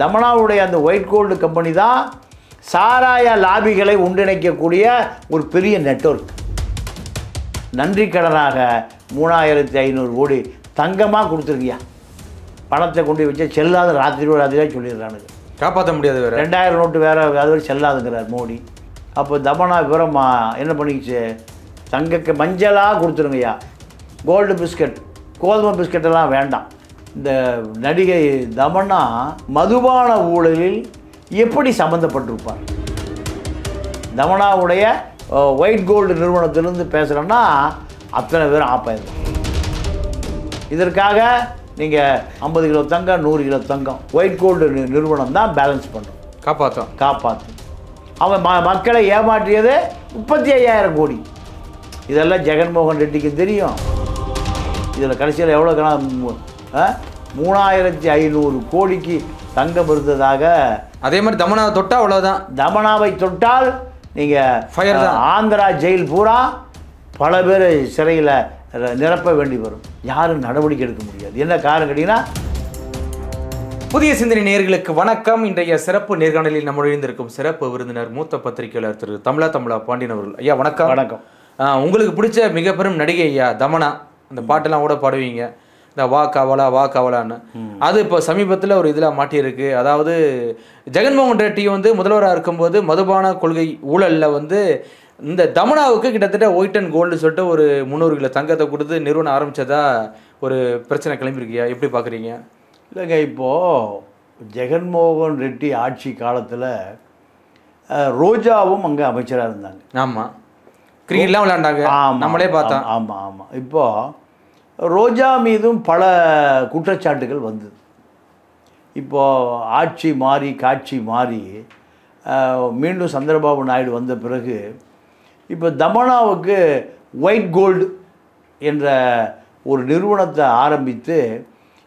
தமனாவுடைய அந்த white gold company தான் சாராய லாபிகளை ஒன்றிணைக்கக்கூடிய ஒரு பெரிய நெட்வொர்க். நன்றி கடனாக 3500 கோடி தங்கமாக கொடுத்துருக்கியா. பணத்தை கொண்டு வச்சு செல்லாத ராத்திரியாக சொல்லிடுறானுங்க. காப்பாற்ற முடியாது. வேறு 2000 நோட்டு வேறு அது செல்லாதுங்கிறார் மோடி. அப்போ தமனா விவரமா என்ன பண்ணிக்கிச்சு, தங்கக்கு மஞ்சளாக கொடுத்துருங்கய்யா. கோல்டு பிஸ்கட் கோதுமை பிஸ்கட்டெல்லாம் வேண்டாம். இந்த நடிகை தமன்னா மதுபான ஊழலில் எப்படி சம்மந்தப்பட்டிருப்பார்? தமனாவுடைய ஒயிட் கோல்டு நிறுவனத்திலிருந்து பேசுகிறேன்னா அத்தனை பேரும் ஆப்பாயிருக்கும். இதற்காக நீங்கள் 50 கிலோ தங்கம் 100 கிலோ தங்கம் ஒயிட் கோல்டு நிறுவனம் தான் பேலன்ஸ் பண்ணும், காப்பாற்றும். அவன் மக்களை ஏமாற்றியது 35,000 கோடி. இதெல்லாம் ஜெகன்மோகன் ரெட்டிக்கு தெரியும். இதில் கடைசியில் எவ்வளோ 3500 கோடிக்கு தங்கம் இருந்ததாக. அதே மாதிரி தமனாவை தொட்டால் அவ்வளோதான். தமனாவை தொட்டால் நீங்கள் ஃபயர் தான். ஆந்திரா ஜெயில் பூரா பல பேர் சிறையில் நிரப்ப வேண்டி வரும். யாரும் நடவடிக்கை எடுக்க முடியாது. என்ன காரணம் கேட்டிங்கன்னா, புதிய சிந்தனை நேயர்களுக்கு வணக்கம். இன்றைய சிறப்பு நேர்காணலில் நம்ம இருந்திருக்கும் சிறப்பு விருந்தினர் மூத்த பத்திரிகையாளர் திரு தமிழா பாண்டியன் அவர்கள். ஐயா வணக்கம். வணக்கம். உங்களுக்கு பிடிச்ச மிக பெரும் நடிகை ஐயா தமனா. அந்த பாட்டெல்லாம் கூட பாடுவீங்க, இந்த வா காவலான்னு. அது இப்போ சமீபத்தில் ஒரு இதில் மாட்டியிருக்கு. அதாவது ஜெகன்மோகன் ரெட்டி வந்து முதல்வராக இருக்கும்போது மதுபான கொள்கை ஊழலில் வந்து இந்த தமனாவுக்கு கிட்டத்தட்ட ஒயிட் அண்ட் கோல்டு சொல்லிட்டு ஒரு 300 கிலோ தங்கத்தை கொடுத்து நிறுவனம் ஆரம்பித்ததா ஒரு பிரச்சனை கிளம்பியிருக்கியா, எப்படி பார்க்குறீங்க? இல்லைங்க, இப்போது ஜெகன்மோகன் ரெட்டி ஆட்சி காலத்தில் ரோஜாவும் அங்கே அமைச்சராக இருந்தாங்க. ஆமாம், கிரிக்கெட்லாம் விளையாண்டாங்க, நம்மளே பார்த்தோம். ஆமாம். இப்போது ரோஜா மீதும் பல குற்றச்சாட்டுகள் வந்தது. இப்போது ஆட்சி மாறி காட்சி மாறி மீண்டும் சந்திரபாபு நாயுடு வந்த பிறகு இப்போ தமனாவுக்கு ஒயிட் கோல்டு என்ற ஒரு நிறுவனத்தை ஆரம்பித்து,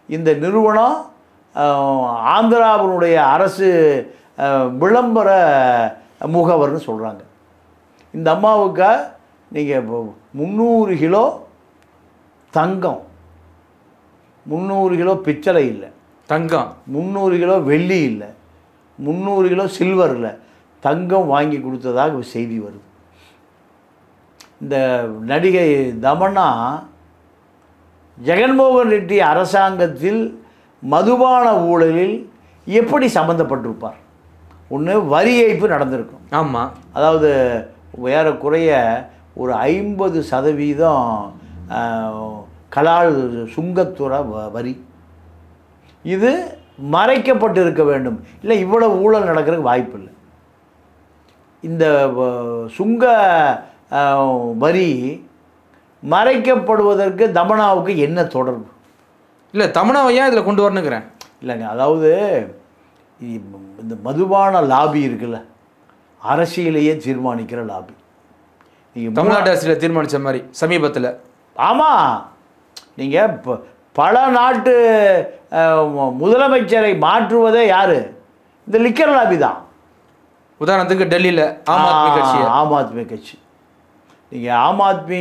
இந்த நிறுவனம் ஆந்திராவினுடைய அரசு விளம்பர முகவர்னு சொல்கிறாங்க. இந்த அம்மாவுக்கு நீங்கள் 300 கிலோ தங்கம், 300 கிலோ பித்தளை இல்லை தங்கம், 300 கிலோ வெள்ளி இல்லை, 300 கிலோ சில்வர் இல்லை, தங்கம் வாங்கி கொடுத்ததாக செய்தி வருது. இந்த நடிகை தமன்னா ஜெகன்மோகன் ரெட்டி அரசாங்கத்தில் மதுபான ஊழலில் எப்படி சம்மந்தப்பட்டிருப்பார்? ஒன்று வரி ஏய்ப்பு நடந்திருக்கும். ஆமாம், அதாவது ஏறக்குறைய ஒரு 50% கலால் சுங்கத்துறை வரி. இது மறைக்கப்பட்டு இருக்க வேண்டும். இல்லை, இவ்வளவு ஊழல் நடக்கிறதுக்கு வாய்ப்பு இல்லை. இந்த சுங்க வரி மறைக்கப்படுவதற்கு தமனாவுக்கு என்ன தொடர்பு? இல்லை, தமனாவை ஏன் இதில் கொண்டு வரணுங்கிறேன். இல்லைங்க, அதாவது இந்த மதுபான லாபி இருக்குல்ல, அரசியலையே தீர்மானிக்கிற லாபி. நீங்கள் தமிழ்நாட்டு அரசியலை தீர்மானித்த மாதிரி சமீபத்தில். ஆமாம், நீங்கள் இப்போ பல நாட்டு முதலமைச்சரை மாற்றுவதே யார்? இந்த லிக்கர் லாபி தான். உதாரணத்துக்கு டெல்லியில் ஆம் ஆத்மி கட்சி. நீங்கள் ஆம் ஆத்மி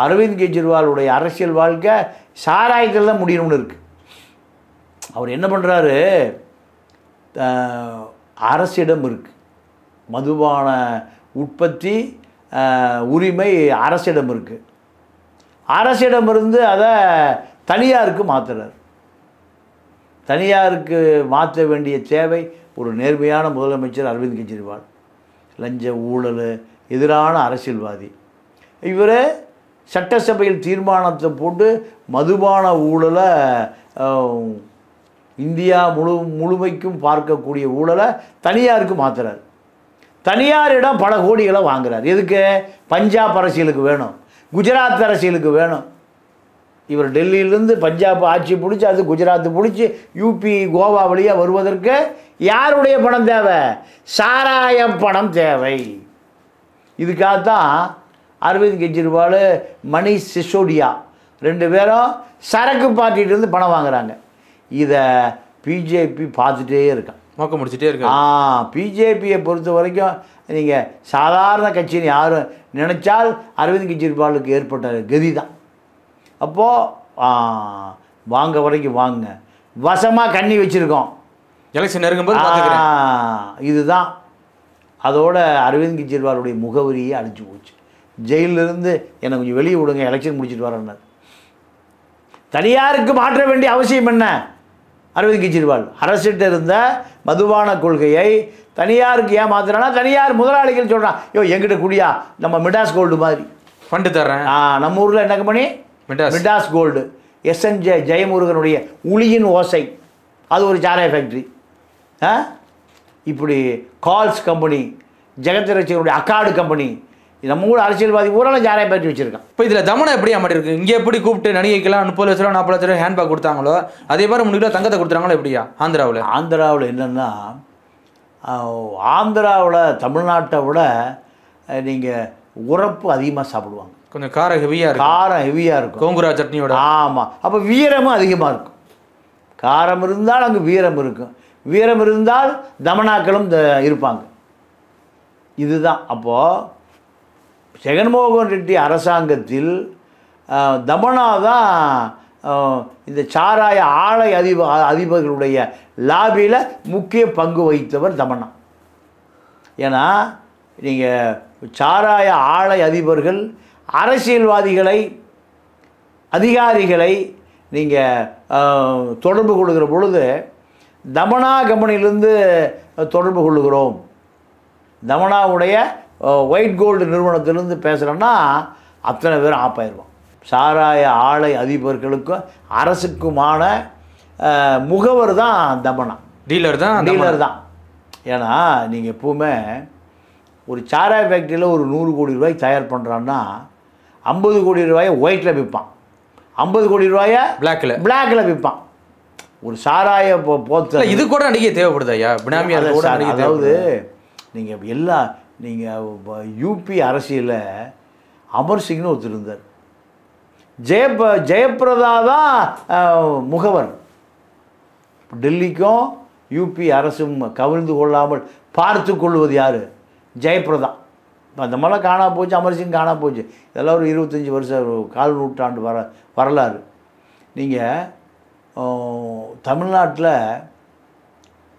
அரவிந்த் கெஜ்ரிவாலுடைய அரசியல் வாழ்க்கை சாராயத்தில் தான் முடியணும்னு இருக்குது. அவர் என்ன பண்ணுறாரு, அரசிடம் இருக்குது மதுபான உற்பத்தி உரிமை, அரசிடம் இருக்குது. அரசிடமிருந்து அதை தனியாருக்கு மாற்றுறார். தனியாருக்கு மாற்ற வேண்டிய தேவை ஒரு நேர்மையான முதலமைச்சர் அரவிந்த் கெஜ்ரிவால். லஞ்ச ஊழல் எதிரான அரசியல்வாதி இவர். சட்டசபையில் தீர்மானத்தை போட்டு மதுபான ஊழலை இந்தியா முழுமைக்கும் பார்க்கக்கூடிய ஊழலை தனியாருக்கு மாற்றுறார். தனியாரிடம் பல கோடிகளை வாங்குறார். எதுக்கு? பஞ்சாப் அரசியலுக்கு வேணும், குஜராத் அரசியலுக்கு வேணும். இவர் டெல்லியிலேருந்து பஞ்சாப் ஆட்சி பிடிச்சி, அது குஜராத்து பிடிச்சி, யூபி கோவா வழியாக வருவதற்கு யாருடைய பணம் தேவை? சாராயம் பணம் தேவை. இதுக்காகத்தான் அரவிந்த் கெஜ்ரிவால், மணிஷ் சிசோடியா 2 பேரும் சரக்கு பார்ட்டிகிட்டேருந்து பணம் வாங்குறாங்க. இதை பிஜேபி பார்த்துட்டே இருக்கான், நோக்கம் முடிச்சுட்டே இருக்கு. பிஜேபியை பொறுத்த வரைக்கும் நீங்கள் சாதாரண கட்சின்னு யாரும் நினச்சால் அரவிந்த் கெஜ்ரிவாலுக்கு ஏற்பட்ட கதி தான். அப்போது வாங்க வரைக்கும் வாங்க, வசமாக கண்ணி வச்சுருக்கோம். எலெக்ஷன் நெருங்கும்போது பார்த்துக்கிறேன். இதுதான் அதோட அரவிந்த் கெஜ்ரிவாலுடைய முகவரியே அழிஞ்சு போச்சு. ஜெயிலிருந்து என்னை கொஞ்சம் வெளியே விடுங்க, எலெக்ஷன் முடிச்சுட்டு வரேன்னார். தனியாருக்கு மாற்ற வேண்டிய அவசியம் என்ன? அரவிந்த் கெஜ்ரிவால் அரசிட்ட இருந்த மதுபான கொள்கையை தனியாருக்கு ஏன் மாற்றுறான்னா, தனியார் முதலாளிகள் சொல்கிறான், யோ எங்கிட்ட குடியா, நம்ம மிடாஸ் கோல்டு மாதிரி ஃபண்டு தர்றேன். நம்ம ஊரில் என்ன கம்பெனி? Midas gold. SN ஜெயமுருகனுடைய உளியின் ஓசை, அது ஒரு சாராய ஃபேக்ட்ரி. இப்படி கால்ஸ் கம்பெனி, ஜெகத்ரட்சகனுடைய அக்காடு கம்பெனி, நம்ம ஊர் அரசியல்வாதி ஊரெல்லாம் சாராய ஃபேக்ட்ரி வச்சுருக்கான். இப்போ இதில் தமனை எப்படி அம்மாட்டி இருக்கு? இங்கே எப்படி கூப்பிட்டு நடிகைக்கெல்லாம் 30 லட்ச ரூபா 40 லட்ச ரூபா ஹேண்ட் பேக் கொடுத்தாங்களோ அதே மாதிரி 3 கிலோ தங்கத்தை கொடுத்துறாங்களோ எப்படியா? ஆந்திராவில் என்னென்னா, ஆந்திராவில் தமிழ்நாட்டை விட நீங்கள் உரப்பு அதிகமாக சாப்பிடுவாங்க. கொஞ்சம் காரம் ஹெவியாக இருக்கும். காரம் ஹெவியாக இருக்கும், கோங்குரா சட்னியோட. ஆமாம். அப்போ வீரமும் அதிகமாக இருக்கும். காரம் இருந்தால் அங்கே வீரம் இருக்கும், வீரம் இருந்தால் தமனாக்களும் இருப்பாங்க. இதுதான். அப்போது ஜெகன்மோகன் ரெட்டி அரசாங்கத்தில் தமனா தான் இந்த சாராய ஆலை அதிபர்களுடைய லாபியில் முக்கிய பங்கு வகித்தவர் தமனா. ஏன்னா நீங்கள் சாராய ஆலை அதிபர்கள் அரசியல்வாதிகளை, அதிகாரிகளை நீங்கள் தொடர்பு கொள்கிற பொழுது தமனா கம்பெனியிலிருந்து தொடர்பு கொள்ளுகிறோம், தமனாவுடைய ஒயிட் கோல்டு நிறுவனத்திலிருந்து பேசுகிறோன்னா அத்தனை பேர் ஆப்பாயிருவோம். சாராய ஆலை அதிபர்களுக்கும் அரசுக்குமான முகவர் தான் தமனா, டீலர் தான். ஏன்னா நீங்கள் எப்பவுமே ஒரு சாராய ஃபேக்ட்ரியில் ஒரு 100 கோடி ரூபாய்க்கு தயார் பண்ணுறான்னா 50 கோடி ரூபாயை ஒயிட்டில் விற்பான், 50 கோடி ரூபாயை பிளாக்கில் விற்பான். ஒரு சாராய போத்த இது கூட நடிகை தேவைப்படுது ஐயா, பினாமியார் கூட. அதாவது நீங்கள் யூபி அரசியலில் அமர் சிங்னு ஒருத்தர் இருந்தார், ஜெயபிரதா தான் முகவர். டெல்லிக்கும் யூபி அரசும் கவிழ்ந்து கொள்ளாமல் பார்த்து கொள்வது யார்? ஜெயபிரதா. அந்த மாதிரிலாம் காணா போச்சு, அமர் சிங் காணா போச்சு. இதெல்லாம் ஒரு 25 வருஷம், கால் நூற்றாண்டு வரலாறு. நீங்கள் தமிழ்நாட்டில்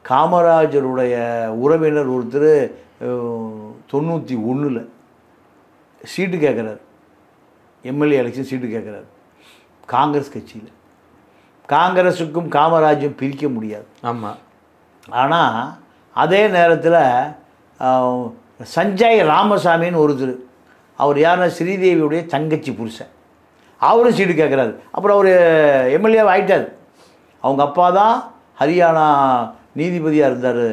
காமராஜருடைய உறவினர் ஒருத்தர் 91 சீட்டு கேட்குறாரு, எம்எல்ஏ எலெக்ஷன் சீட்டு கேட்குறாரு காங்கிரஸ் கட்சியில். காங்கிரஸுக்கும் காமராஜும் பிரிக்க முடியாது. ஆமாம். ஆனால் அதே நேரத்தில் சஞ்சய் ராமசாமின்னு ஒருத்தர், அவர் யாருன்னா ஸ்ரீதேவியுடைய தங்கச்சி புருஷன், அவரும் சீட்டு கேட்குறாரு. அப்புறம் அவர் எம்எல்ஏ ஆகிட்டார். அவங்க அப்பா தான் ஹரியானா நீதிபதியாக இருந்தார்,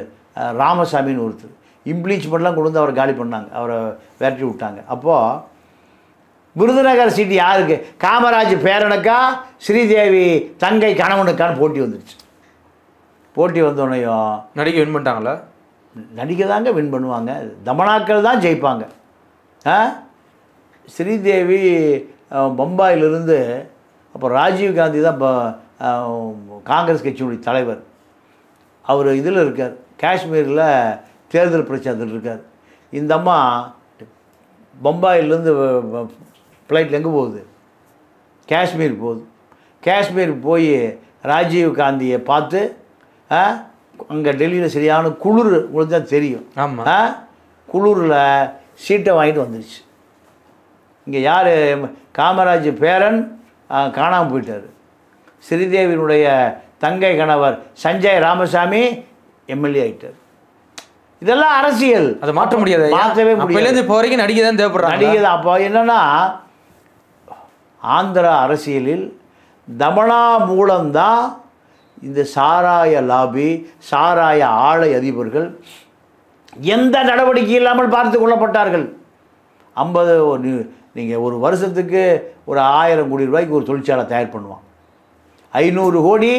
ராமசாமின்னு ஒருத்தர். இம்ப்ளீச்மெண்ட்லாம் கொண்டு வந்து அவரை காலி பண்ணாங்க, அவரை விரட்டி விட்டாங்க. அப்போது விருதுநகர் சீட்டு யாருக்கு? காமராஜ் பேரனுக்கா ஸ்ரீதேவி தங்கை கணவனுக்கான போட்டி வந்துடுச்சு. போட்டி வந்தோடனையும் நடிகை வின் பண்ணிட்டாங்களா? நடிகை தாங்க வின் பண்ணுவாங்க, தமனாக்கள் தான் ஜெயிப்பாங்க. ஸ்ரீதேவி பம்பாயிலிருந்து, அப்போ ராஜீவ் காந்தி தான் காங்கிரஸ் கட்சியினுடைய தலைவர். அவர் இதில் இருக்கார், காஷ்மீரில் தேர்தல் பிரச்சாரத்தில் இருக்கார். இந்த அம்மா பம்பாயிலேருந்து ஃப்ளைட்டில் எங்கே போகுது? காஷ்மீர் போகுது. காஷ்மீர் போய் ராஜீவ் காந்தியை பார்த்து, அங்கே டெல்லியில் சரியான குளிர், உங்களுக்கு தான் தெரியும். ஆமாம். குளிரில் சீட்டை வாங்கிட்டு வந்துடுச்சு. இங்கே யார்? காமராஜ் பேரன் காணாமல் போயிட்டார். ஸ்ரீதேவியினுடைய தங்கை கணவர் சஞ்சய் ராமசாமி எம்எல்ஏ ஆகிட்டார். இதெல்லாம் அரசியல், அதை மாற்ற முடியாது, மாற்றவே முடியாது. இப்போ வரைக்கும் நடிகை தான் தேவைப்படுறாங்க, நடிகை தான். அப்போ என்னென்னா, ஆந்திரா அரசியலில் தமனா மூலம்தான் இந்த சாராய லாபி, சாராய ஆலை அதிபர்கள் எந்த நடவடிக்கை இல்லாமல் பார்த்து கொள்ளப்பட்டார்கள். 50 நீங்கள் ஒரு வருஷத்துக்கு ஒரு 1000 கோடி ரூபாய்க்கு ஒரு தொழிற்சாலை தயார் பண்ணுவான். 500 கோடி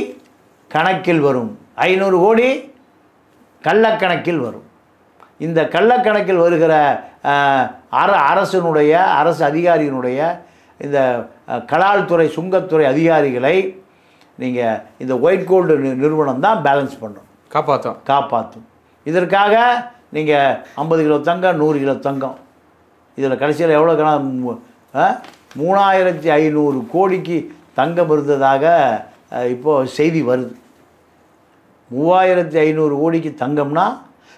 கணக்கில் வரும், 500 கோடி கள்ளக்கணக்கில் வரும். இந்த கள்ளக்கணக்கில் வருகிற அரசு அதிகாரியினுடைய இந்த கலால்துறை, சுங்கத்துறை அதிகாரிகளை நீங்கள் இந்த ஒயிட் கோல்டு நிறுவனம் தான் பேலன்ஸ் பண்ணும், காப்பாற்றும். இதற்காக நீங்கள் 50 கிலோ தங்கம், 100 கிலோ தங்கம், இதில் கடைசியில் எவ்வளோ 3500 கோடிக்கு தங்கம் இருந்ததாக இப்போது செய்தி வருது. 3500 கோடிக்கு தங்கம்னா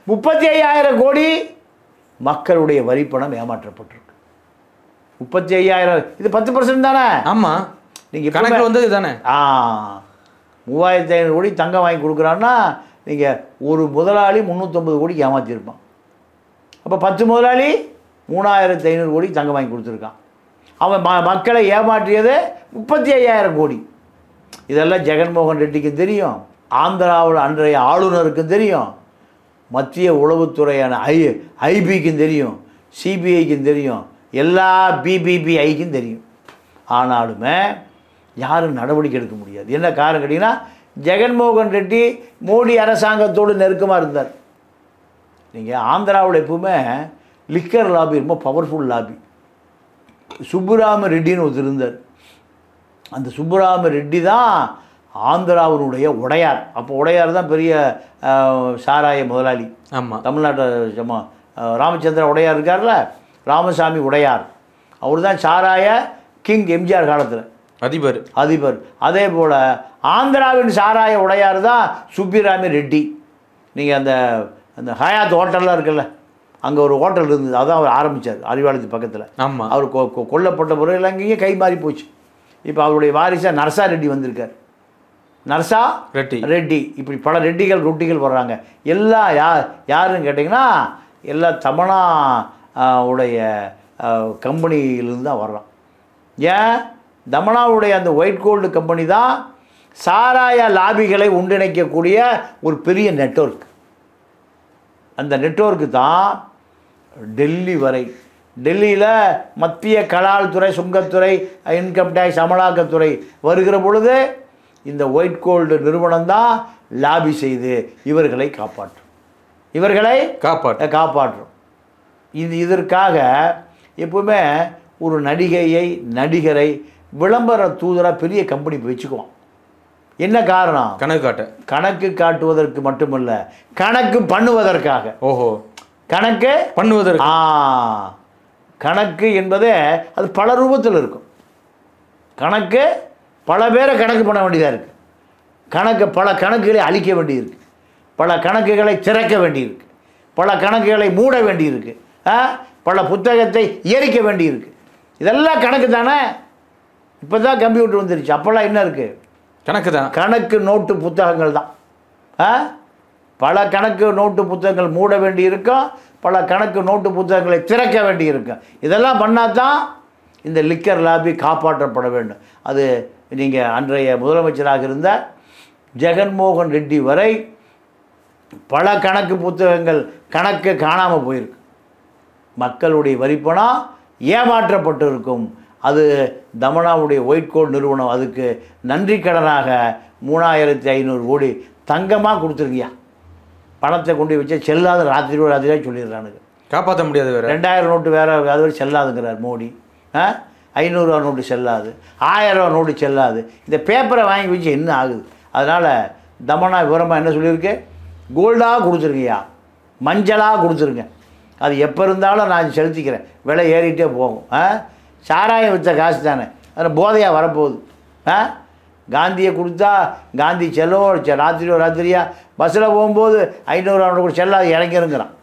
35,000 கோடி மக்களுடைய வரிப்பணம் ஏமாற்றப்பட்டிருக்கு. 35,000 இது 10% தானே? ஆமாம், நீங்கள் கணக்கில் வந்து தானே. 3500 கோடி தங்கம் வாங்கி கொடுக்குறான்னா நீங்கள் ஒரு முதலாளி 350 கோடிக்கு ஏமாற்றிருப்பான். அப்போ 10 முதலாளி 3500 கோடி தங்கம் வாங்கி கொடுத்துருக்கான். அவன் மக்களை ஏமாற்றியது 35,000 கோடி. இதெல்லாம் ஜெகன்மோகன் ரெட்டிக்கு தெரியும், ஆந்திராவில் அன்றைய ஆளுநருக்கும் தெரியும், மத்திய உளவுத்துறையான ஐபிக்கும் தெரியும், சிபிஐக்கும் தெரியும், எல்லா பிபிபிஐக்கும் தெரியும். ஆனாலுமே யாரும் நடவடிக்கை எடுக்க முடியாது. என்ன காரணம் கேட்டிங்கன்னா, ஜெகன்மோகன் ரெட்டி மோடி அரசாங்கத்தோடு நெருக்கமாக இருந்தார். நீங்கள் ஆந்திராவில் எப்பவுமே லிக்கர் லாபி ரொம்ப பவர்ஃபுல் லாபி. சுப்புராம ரெட்டின்னு ஒருத்தர் இருந்தார். அந்த சுப்புராம ரெட்டி தான் ஆந்திராவினுடைய உடையார். அப்போ உடையார் தான் பெரிய சாராய முதலாளி. ஆமாம், தமிழ்நாட்டு ராமச்சந்திர உடையார் இருக்கார்ல, ராமசாமி உடையார், அவர் தான் சாராய கிங் எம்ஜிஆர் காலத்தில் அதிபர். அதே போல் ஆந்திராவின் சாராய உடையார் தான் சுப்பிராமி ரெட்டி. நீங்கள் அந்த ஹயாத் ஹோட்டல்லாம் இருக்குல்ல, அங்கே ஒரு ஹோட்டல் இருந்தது, அதான் அவர் ஆரம்பித்தார் அறிவாலயத்து பக்கத்தில். ஆமாம், அவர் கொல்லப்பட்ட பிறகு அங்கேயும் கை மாறி போச்சு. இப்போ அவருடைய வாரிசாக நர்சா ரெட்டி வந்திருக்கார். நர்சா ரெட்டி இப்படி பல ரொட்டிகள் வர்றாங்க. எல்லாம் யாருன்னு கேட்டிங்கன்னா எல்லாம் தமனா உடைய கம்பெனியிலிருந்து தான் வர்றான். ஏன்? தமனாவுடைய அந்த ஒயிட் கோல்டு கம்பெனி தான் சாராய லாபிகளை ஒன்றிணைக்கக்கூடிய ஒரு பெரிய நெட்வொர்க். அந்த நெட்வொர்க்கு தான் டெல்லி வரை, டெல்லியில் மத்திய கலால் துறை, சுங்கத்துறை, இன்கம் டேக்ஸ், அமலாக்கத்துறை வருகிற பொழுது இந்த ஒயிட் கோல்டு நிறுவனம் தான் லாபி செய்து இவர்களை காப்பாற்றும். இதற்காக எப்பவுமே ஒரு நடிகரை விளம்பர தூதராக பெரிய கம்பெனி வச்சுக்குவோம். என்ன காரணம்? கணக்கு காட்டுவதற்கு மட்டுமல்ல, கணக்கு பண்ணுவதற்காக. கணக்கு பண்ணுவதற்கு. கணக்கு என்பதே அது பல ரூபத்தில் இருக்கும். கணக்கு பல பேரை கணக்கு பண்ண வேண்டியதாக இருக்குது. பல கணக்குகளை அழிக்க வேண்டியிருக்கு, பல கணக்குகளை திறக்க வேண்டியிருக்கு, பல கணக்குகளை மூட வேண்டியிருக்கு, பல புத்தகத்தை எரிக்க வேண்டியிருக்கு. இதெல்லாம் கணக்கு தானே. இப்போ தான் கம்ப்யூட்டர் வந்துருச்சு. அப்போல்லாம் என்ன இருக்குது? கணக்கு நோட்டு புத்தகங்கள் தான். பல கணக்கு நோட்டு புத்தகங்கள் மூட வேண்டி இருக்கும், பல கணக்கு நோட்டு புத்தகங்களை திறக்க வேண்டி இருக்கும். இதெல்லாம் பண்ணால் தான் இந்த லிக்கர் லாபி காப்பாற்றப்பட வேண்டும். அது நீங்கள் அன்றைய முதலமைச்சராக இருந்த ஜெகன்மோகன் ரெட்டி வரை பல கணக்கு புத்தகங்கள் கணக்கு காணாமல் போயிருக்கு. மக்களுடைய வரிப்பணம் ஏமாற்றப்பட்டு இருக்கும். அது தமனாவுடைய ஒயிட் கோல்டு நிறுவனம் அதுக்கு நன்றி கடனாக 3500 கோடி தங்கமாக கொடுத்துருக்கியா. பணத்தை கொண்டு வச்சு செல்லாத ராத்திரியாக சொல்லிடுறானுங்க. காப்பாற்ற முடியாது. வேறு 2000 நோட்டு வேறு அது வரை செல்லாதுங்கிறார் மோடி. 500 ரூபா நோட்டு செல்லாது, 1000 ரூபா நோட்டு செல்லாது. இந்த பேப்பரை வாங்கி வச்சு என்ன ஆகுது? அதனால் தமனா விவரமாக என்ன சொல்லியிருக்கு? கோல்டாக கொடுத்துருங்கய்யா, மஞ்சளாக கொடுத்துருங்க, அது எப்போ இருந்தாலும் நான் செலுத்திக்கிறேன், விலை ஏறிட்டே போகும். சாராயம் விற்ற காசு தானே, அதில் போதையாக வரப்போகுது. காந்தியை கொடுத்தா காந்தி செல்லவோ ராத்திரியா பஸ்ஸில் போகும்போது 500 ரூபா கூட செல்லாது இறங்கிருங்கிறான்.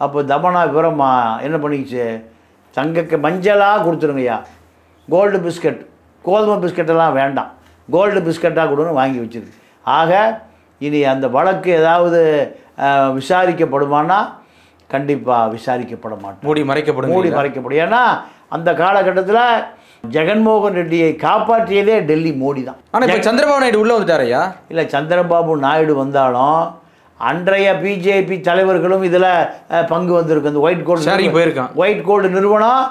அப்போ தமனா விவரமாக என்ன பண்ணிக்கிச்சு? தங்கக்கு மஞ்சளாக கொடுத்துருங்கய்யா, கோல்டு பிஸ்கட், கோதுமை பிஸ்கட்டெல்லாம் வேண்டாம், கோல்டு பிஸ்கட்டாக கொடுன்னு வாங்கி வச்சுருக்கு. ஆக இனி அந்த வழக்கு ஏதாவது விசாரிக்கப்படுமானா கண்டிப்பாக விசாரிக்கப்பட மாட்டோம். மூடி மறைக்கப்படும். ஏன்னா அந்த காலகட்டத்தில் ஜெகன்மோகன் ரெட்டியை காப்பாற்றியதே டெல்லி மோடி தான். ஆனால் இப்போ சந்திரபாபு நாயுடு உள்ளே வந்துட்டாரையா? இல்லை, சந்திரபாபு நாயுடு வந்தாலும் அன்றைய பிஜேபி தலைவர்களும் இதில் பங்கு வந்திருக்கு. அந்த ஒயிட் கோல்டு நிறுவனம்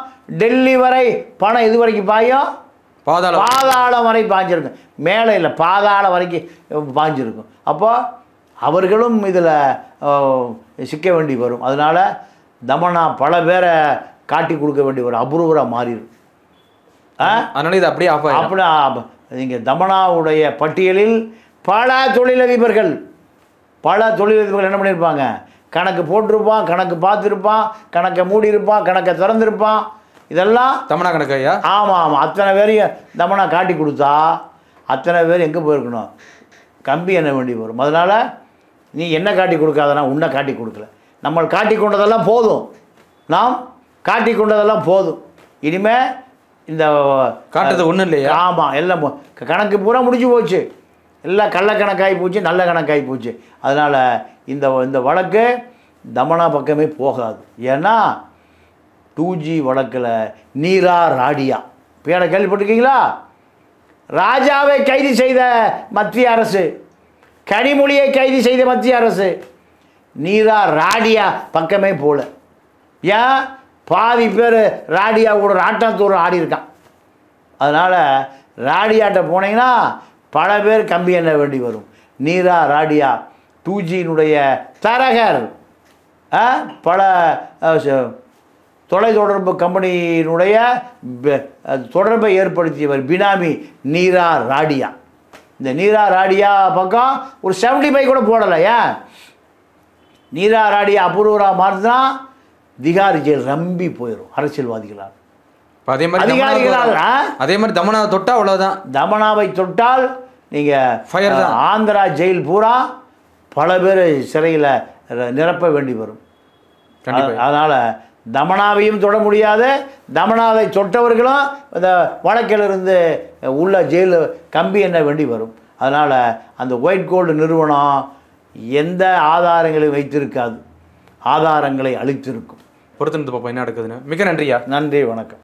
டெல்லி வரை பணம் இது வரைக்கும் பாயும், பாதாளம் வரை பாஞ்சிருக்கு. மேலே இல்லை, பாதாளம் வரைக்கும் பாஞ்சிருக்கும். அப்போ அவர்களும் இதில் சிக்க வேண்டி வரும். அதனால் தமனா பல பேரை காட்டி கொடுக்க வேண்டி வரும், அபூர்வராக மாறிடும். அதனால் இது அப்படியே நீங்கள் தமனாவுடைய பட்டியலில் பல தொழிலதிபர்கள் என்ன பண்ணியிருப்பாங்க? கணக்கு போட்டிருப்பான், கணக்கு பார்த்துருப்பான், கணக்கை மூடியிருப்பான், கணக்கை திறந்திருப்பான். இதெல்லாம் தமனா கணக்கு ஐயா. ஆமாம், அத்தனை பேரையும் தமனா காட்டி கொடுத்தா அத்தனை பேர் எங்கே போயிருக்கணும்? கம்பி எண்ண வேண்டி வரும். அதனால் நீ என்ன காட்டி கொடுக்காதனா உன்னை காட்டி கொடுக்கல. நம்ம காட்டி கொண்டதெல்லாம் போதும், நாம் காட்டி கொண்டதெல்லாம் போதும். இனிமேல் இந்த காட்டுறது ஒன்றும் இல்லையா? ஆமாம், எல்லாம் கணக்கு பூரா முடிஞ்சு போச்சு. எல்லாம் கள்ள கணக்காகி போச்சு, நல்ல கணக்காகி போச்சு. அதனால் இந்த வழக்கு தமனா பக்கமே போகாது. ஏன்னா 2G வழக்கில் நீரா ராடியா பேரை கேள்விப்பட்டிருக்கீங்களா? ராஜாவை கைது செய்த மத்திய அரசு, கனிமொழியை கைது செய்த மத்திய அரசு நீரா ராடியா பக்கமே போகல. ஏன்? பாதி பேர் ராடியா கூட ராட்டாத்தூரம் ஆடி இருக்கான். அதனால் ராடியாட்ட போனீங்கன்னா பல பேர் கம்பி எண்ண வேண்டி வரும். நீரா ராடியா 2Gயினுடைய தரகர், பல தொலைத்தொடர்பு கம்பெனியினுடைய தொடர்பை ஏற்படுத்தியவர் பினாமி நீரா ராடியா. இந்த நீரா ராடியா பக்கம் ஒரு 75 கூட போடலை. ஏன்? நீரா ராடியா அபூர்வராக மாறினா திகார் ஜெயில் ரம்பி போயிடும் அரசியல்வாதிகளால், அதே மாதிரி அதிகாரிகளால். அதே மாதிரி தமனாவை தொட்டா அவ்வளோதான். தமனாவை தொட்டால் நீங்கள் ஃபயர் தான். ஆந்திரா ஜெயில் பூரா பல பேர் சிறையில் நிரப்ப வேண்டி வரும். அதனால் தமனாவையும் தொட முடியாது, தமனாவை தொட்டவர்களும் இந்த வழக்கிலிருந்து உள்ள ஜெயிலு கம்பி எண்ண வேண்டி வரும். அதனால் அந்த ஒயிட் கோல்டு நிறுவனம் எந்த ஆதாரங்களையும் வைத்திருக்காது, ஆதாரங்களை அளித்திருக்கும். பொறுத்திருந்து பார்ப்போம் என்ன நடக்குதுன்னு. மிக நன்றியா. நன்றி, வணக்கம்.